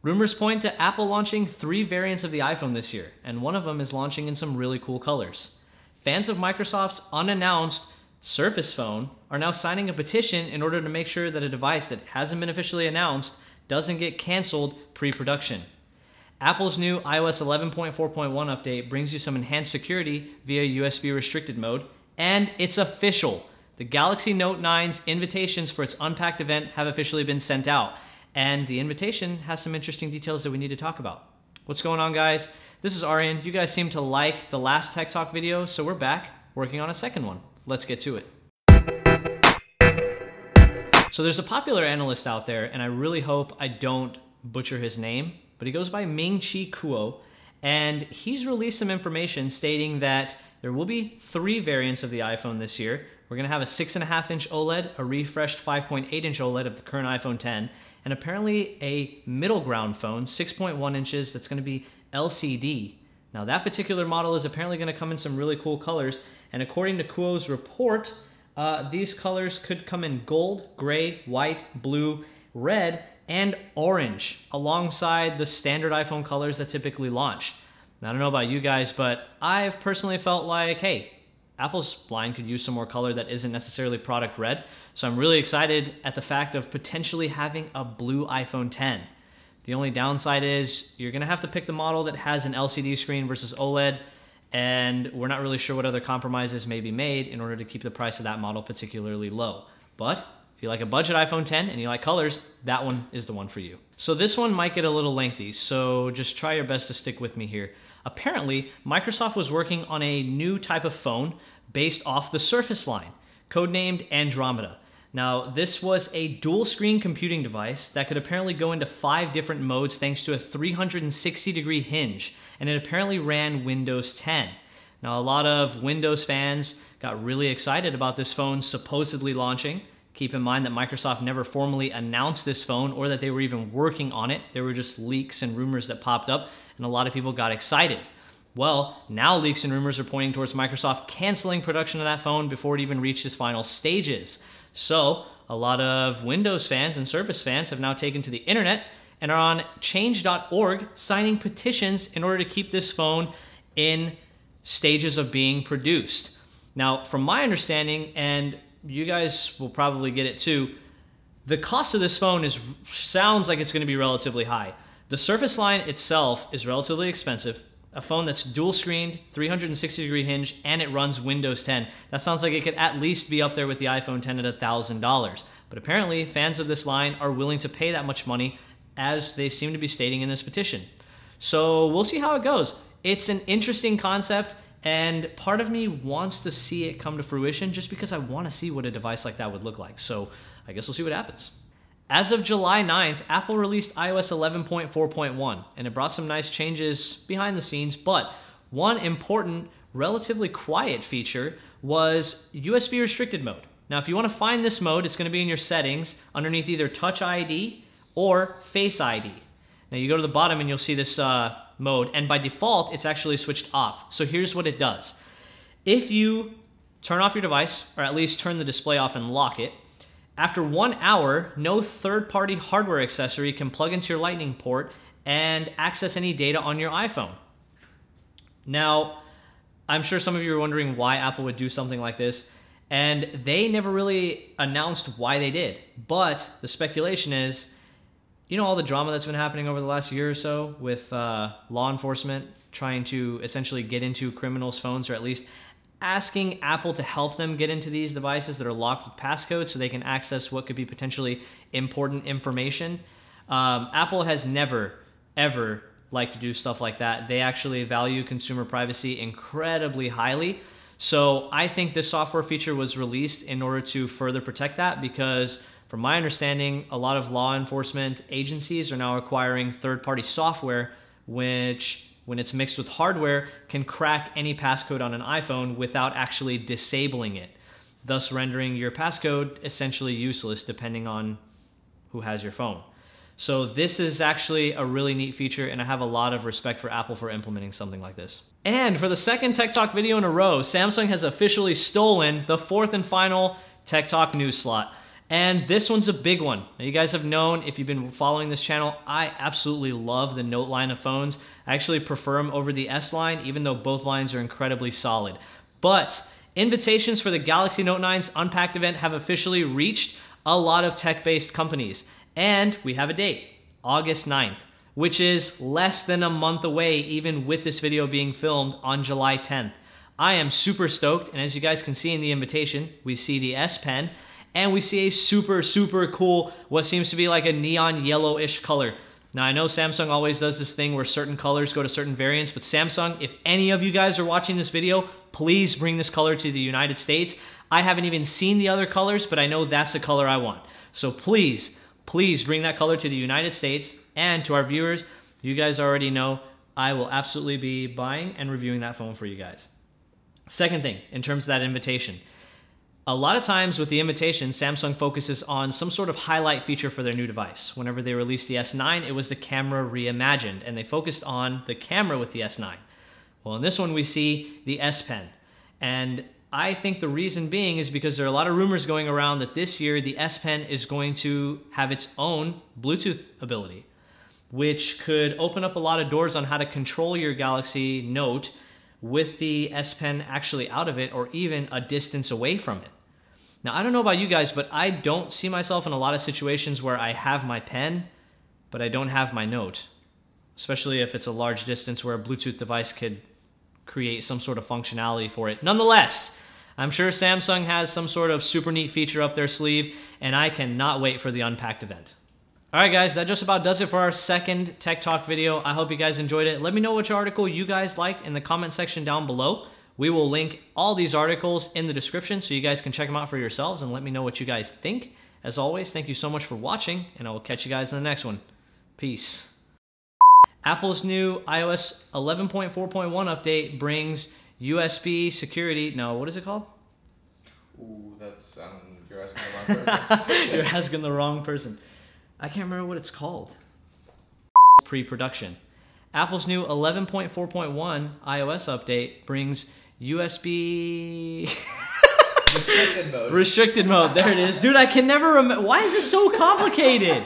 Rumors point to Apple launching 3 variants of the iPhone this year, and one of them is launching in some really cool colors. Fans of Microsoft's unannounced Surface phone are now signing a petition in order to make sure that a device that hasn't been officially announced doesn't get canceled pre-production. Apple's new iOS 11.4.1 update brings you some enhanced security via USB restricted mode, and it's official. The Galaxy Note 9's invitations for its Unpacked event have officially been sent out, and the invitation has some interesting details that we need to talk about. What's going on, guys? This is Aryan. You guys seem to like the last Tech Talk video, so we're back working on a second one. Let's get to it. So there's a popular analyst out there, and I really hope I don't butcher his name, but he goes by Ming-Chi Kuo, and he's released some information stating that there will be 3 variants of the iPhone this year. We're going to have a 6.5-inch OLED, a refreshed 5.8-inch OLED of the current iPhone X, and apparently a middle ground phone, 6.1 inches, that's going to be LCD. Now that particular model is apparently going to come in some really cool colors, and according to Kuo's report, these colors could come in gold, gray, white, blue, red, and orange, alongside the standard iPhone colors that typically launch. Now, I don't know about you guys, but I've personally felt like, hey, Apple's line could use some more color that isn't necessarily product red, so I'm really excited at the fact of potentially having a blue iPhone X. The only downside is you're going to have to pick the model that has an LCD screen versus OLED, and we're not really sure what other compromises may be made in order to keep the price of that model particularly low. But if you like a budget iPhone X and you like colors, that one is the one for you. So this one might get a little lengthy, so just try your best to stick with me here. Apparently, Microsoft was working on a new type of phone based off the Surface line, codenamed Andromeda. Now, this was a dual screen computing device that could apparently go into 5 different modes thanks to a 360-degree hinge, and it apparently ran Windows 10. Now, a lot of Windows fans got really excited about this phone supposedly launching. Keep in mind that Microsoft never formally announced this phone or that they were even working on it. There were just leaks and rumors that popped up, and a lot of people got excited. Well, now leaks and rumors are pointing towards Microsoft canceling production of that phone before it even reached its final stages. So, a lot of Windows fans and Surface fans have now taken to the internet and are on change.org signing petitions in order to keep this phone in stages of being produced. Now, from my understanding, and you guys will probably get it too, the cost of this phone sounds like it's going to be relatively high. The Surface line itself is relatively expensive. A phone that's dual screened, 360-degree hinge, and it runs Windows 10. That sounds like it could at least be up there with the iPhone X at $1,000. But apparently, fans of this line are willing to pay that much money, as they seem to be stating in this petition. So we'll see how it goes. It's an interesting concept, and part of me wants to see it come to fruition just because I want to see what a device like that would look like. So I guess we'll see what happens. As of July 9th, Apple released iOS 11.4.1, and it brought some nice changes behind the scenes, but one important, relatively quiet feature was USB restricted mode. Now, if you want to find this mode, it's going to be in your settings underneath either Touch ID or Face ID. Now, you go to the bottom and you'll see this mode, and by default, it's actually switched off. So here's what it does. If you turn off your device, or at least turn the display off and lock it, after 1 hour, no third-party hardware accessory can plug into your Lightning port and access any data on your iPhone. Now, I'm sure some of you are wondering why Apple would do something like this, and they never really announced why they did. But the speculation is, you know all the drama that's been happening over the last year or so with law enforcement trying to essentially get into criminals' phones, or at least asking Apple to help them get into these devices that are locked with passcodes so they can access what could be potentially important information. Apple has never, ever liked to do stuff like that. They actually value consumer privacy incredibly highly. So I think this software feature was released in order to further protect that, because from my understanding, a lot of law enforcement agencies are now acquiring third-party software, which, when it's mixed with hardware, can crack any passcode on an iPhone without actually disabling it, thus rendering your passcode essentially useless depending on who has your phone. So this is actually a really neat feature, and I have a lot of respect for Apple for implementing something like this. And for the second Tech Talk video in a row, Samsung has officially stolen the 4th and final Tech Talk news slot. And this one's a big one. Now, you guys have known, if you've been following this channel, I absolutely love the Note line of phones. I actually prefer them over the S line, even though both lines are incredibly solid. But invitations for the Galaxy Note 9's Unpacked event have officially reached a lot of tech-based companies. And we have a date, August 9th, which is less than a month away, even with this video being filmed on July 10th. I am super stoked, and as you guys can see in the invitation, we see the S Pen, and we see a super, super cool, what seems to be like a neon yellowish color. Now, I know Samsung always does this thing where certain colors go to certain variants, but Samsung, if any of you guys are watching this video, please bring this color to the United States. I haven't even seen the other colors, but I know that's the color I want. So please, please bring that color to the United States. And to our viewers, you guys already know I will absolutely be buying and reviewing that phone for you guys. Second thing, in terms of that invitation, a lot of times with the invitation, Samsung focuses on some sort of highlight feature for their new device. Whenever they released the S9, it was the camera reimagined, and they focused on the camera with the S9. Well, in this one, we see the S Pen. And I think the reason being is because there are a lot of rumors going around that this year, the S Pen is going to have its own Bluetooth ability, which could open up a lot of doors on how to control your Galaxy Note with the S Pen actually out of it, or even a distance away from it. Now, I don't know about you guys, but I don't see myself in a lot of situations where I have my pen, but I don't have my Note, especially if it's a large distance where a Bluetooth device could create some sort of functionality for it. Nonetheless, I'm sure Samsung has some sort of super neat feature up their sleeve, and I cannot wait for the Unpacked event. All right, guys, that just about does it for our second Tech Talk video. I hope you guys enjoyed it. Let me know which article you guys liked in the comment section down below. We will link all these articles in the description so you guys can check them out for yourselves and let me know what you guys think. As always, thank you so much for watching, and I will catch you guys in the next one. Peace. Apple's new iOS 11.4.1 update brings USB security. No, what is it called? Ooh, that's, you're asking the wrong person. You're asking the wrong person. I can't remember what it's called. Pre-production. Apple's new 11.4.1 iOS update brings USB... Restricted mode. Restricted mode, there it is. Dude, I can never remember. Why is it so complicated?